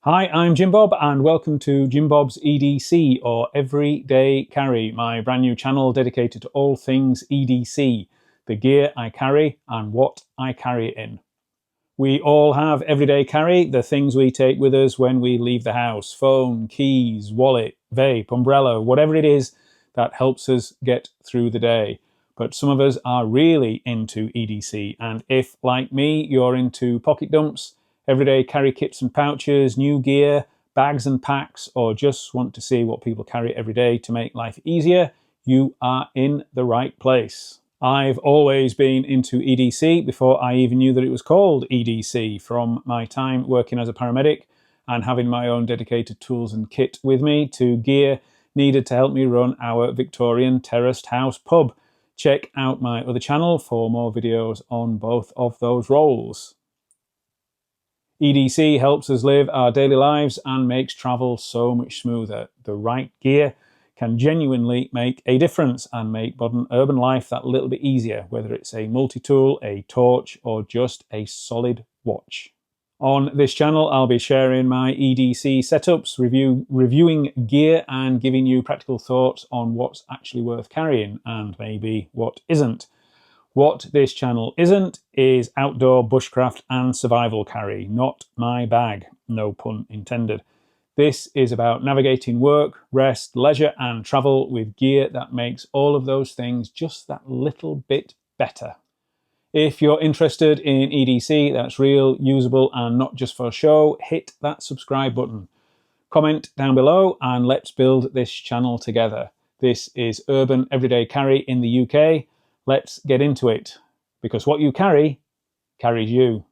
Hi, I'm Jimbob and welcome to Jimbob's EDC, or Everyday Carry, my brand new channel dedicated to all things EDC, the gear I carry and what I carry it in. We all have everyday carry, the things we take with us when we leave the house: phone, keys, wallet, vape, umbrella, whatever it is that helps us get through the day. But some of us are really into EDC, and if, like me, you're into pocket dumps, everyday carry kits and pouches, new gear, bags and packs, or just want to see what people carry every day to make life easier, you are in the right place. I've always been into EDC before I even knew that it was called EDC, from my time working as a paramedic and having my own dedicated tools and kit with me to gear needed to help me run our Victorian terraced house pub. Check out my other channel for more videos on both of those roles. EDC helps us live our daily lives and makes travel so much smoother. The right gear can genuinely make a difference and make modern urban life that little bit easier, whether it's a multi-tool, a torch, or just a solid watch. On this channel, I'll be sharing my EDC setups, reviewing gear, and giving you practical thoughts on what's actually worth carrying and maybe what isn't. What this channel isn't is outdoor bushcraft and survival carry, not my bag, no pun intended. This is about navigating work, rest, leisure, and travel with gear that makes all of those things just that little bit better. If you're interested in EDC that's real, usable, and not just for show, hit that subscribe button. Comment down below and let's build this channel together. This is Urban Everyday Carry in the UK. Let's get into it, because what you carry carries you.